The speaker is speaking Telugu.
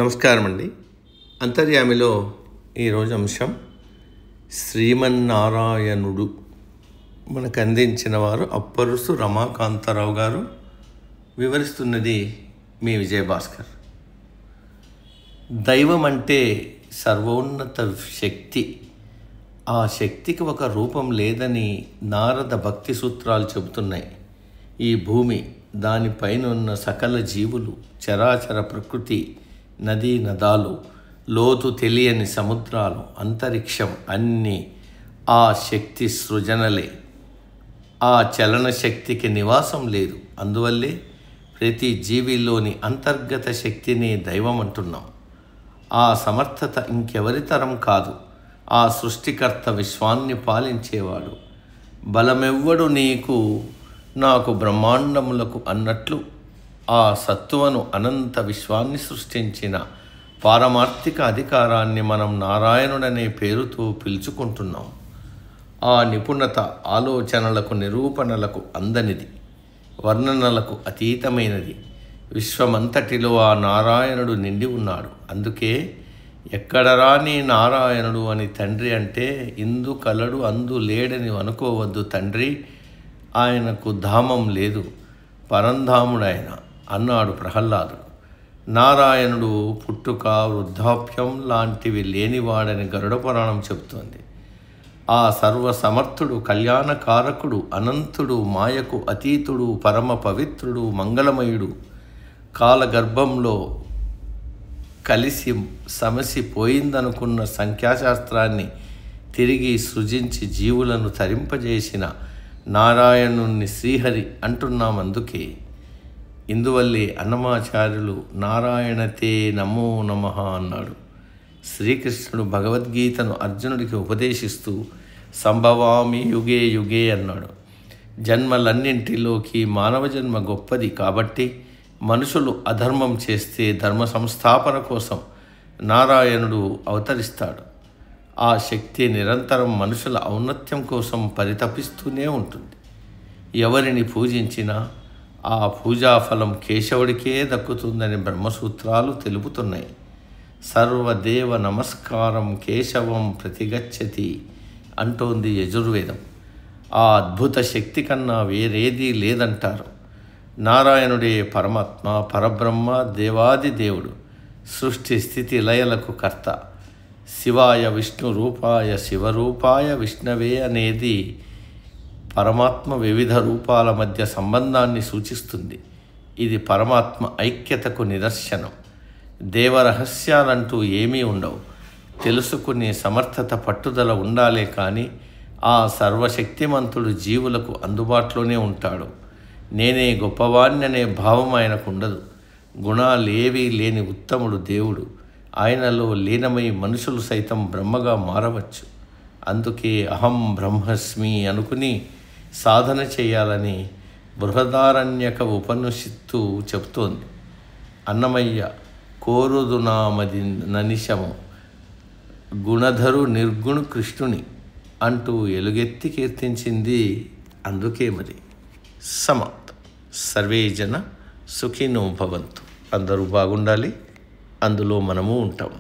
నమస్కారం అండి. అంతర్యామిలో ఈరోజు అంశం శ్రీమన్నారాయణుడు మనకు అందించిన వారు అప్పరుసు రమాకాంతారావు గారు. వివరిస్తున్నది మీ విజయభాస్కర్. దైవం అంటే సర్వోన్నత శక్తి. ఆ శక్తికి ఒక రూపం లేదని నారద భక్తి సూత్రాలు చెబుతున్నాయి. ఈ భూమి, దానిపైన ఉన్న సకల జీవులు, చరాచర ప్రకృతి, నదీ నదాలు, లోతు తెలియని సముద్రాలు, అంతరిక్షం అన్నీ ఆ శక్తి సృజనలే. ఆ చలన శక్తికి నివాసం లేదు. అందువల్లే ప్రతి జీవిలోని అంతర్గత శక్తిని దైవం అంటున్నాం. ఆ సమర్థత ఇంకెవరితరం కాదు. ఆ సృష్టికర్త, విశ్వాన్ని పాలించేవాడు. బలమెవ్వడు నీకు నాకు బ్రహ్మాండములకు అన్నట్లు ఆ సత్తువను, అనంత విశ్వాన్ని సృష్టించిన పారమార్థిక అధికారాన్ని మనం నారాయణుడనే పేరుతో పిలుచుకుంటున్నాం. ఆ నిపుణత ఆలోచనలకు, నిరూపణలకు అందనిది, వర్ణనలకు అతీతమైనది. విశ్వమంతటిలో ఆ నారాయణుడు నిండి ఉన్నాడు. అందుకే ఎక్కడ రాని నారాయణుడు అని తండ్రి అంటే ఇందు కలడు అందు లేడని అనుకోవద్దు. తండ్రి, ఆయనకు ధామం లేదు, పరంధాముడాయన అన్నాడు ప్రహ్లాదుడు. నారాయణుడు పుట్టుక, వృద్ధాప్యం లాంటివి లేనివాడని గరుడ పురాణం చెబుతోంది. ఆ సర్వసమర్థుడు, కళ్యాణకారకుడు, అనంతుడు, మాయకు అతీతుడు, పరమ పవిత్రుడు, మంగళమయుడు, కాలగర్భంలో కలిసి సమసిపోయిందనుకున్న సంఖ్యాశాస్త్రాన్ని తిరిగి సృజించి జీవులను తరింపజేసిన నారాయణుణ్ణి శ్రీహరి అంటున్నాం. అందుకే ఇందువల్లే అన్నమాచార్యులు నారాయణతే నమో నమః అన్నాడు. శ్రీకృష్ణుడు భగవద్గీతను అర్జునుడికి ఉపదేశిస్తూ సంభవామి యుగే యుగే అన్నాడు. జన్మలన్నింటిలోకి మానవ జన్మ గొప్పది కాబట్టి మనుషులు అధర్మం చేస్తే ధర్మ సంస్థాపన కోసం నారాయణుడు అవతరిస్తాడు. ఆ శక్తి నిరంతరం మనుషుల ఔన్నత్యం కోసం పరితపిస్తూనే ఉంటుంది. ఎవరిని పూజించినా ఆ పూజాఫలం కేశవుడికే దక్కుతుందని బ్రహ్మసూత్రాలు తెలుపుతున్నాయి. సర్వదేవ నమస్కారం కేశవం ప్రతిగచ్చతి అంటోంది యజుర్వేదం. ఆ అద్భుత శక్తి కన్నా వేరేదీ లేదంటారు. నారాయణుడే పరమాత్మ, పరబ్రహ్మ, దేవాది దేవుడు, సృష్టి స్థితి లయలకు కర్త. శివాయ విష్ణు రూపాయ శివరూపాయ విష్ణవే అనేది పరమాత్మ వివిధ రూపాల మధ్య సంబంధాన్ని సూచిస్తుంది. ఇది పరమాత్మ ఐక్యతకు నిదర్శనం. దేవరహస్యాలంటూ ఏమీ ఉండవు. తెలుసుకునే సమర్థత, పట్టుదల ఉండాలే కానీ ఆ సర్వశక్తిమంతుడు జీవులకు అందుబాటులోనే ఉంటాడు. నేనే గొప్పవాణ్ణనే భావం ఆయనకు ఉండదు. గుణాలేవీ లేని ఉత్తముడు దేవుడు. ఆయనలో లీనమై మనుషులు సైతం బ్రహ్మగా మారవచ్చు. అందుకే అహం బ్రహ్మస్మి అనుకుని సాధన చేయాలని బృహదారణ్యక ఉపనిషత్తు చెబుతోంది. అన్నమయ్య కోరుదునామది ననిశము గుణధరు నిర్గుణ కృష్ణుని అంటూ ఎలుగెత్తి కీర్తించింది. అందుకే మరి సమాప్తం. సర్వే జన సుఖినో భవంతు. అందరూ బాగుండాలి, అందులో మనము ఉంటాం.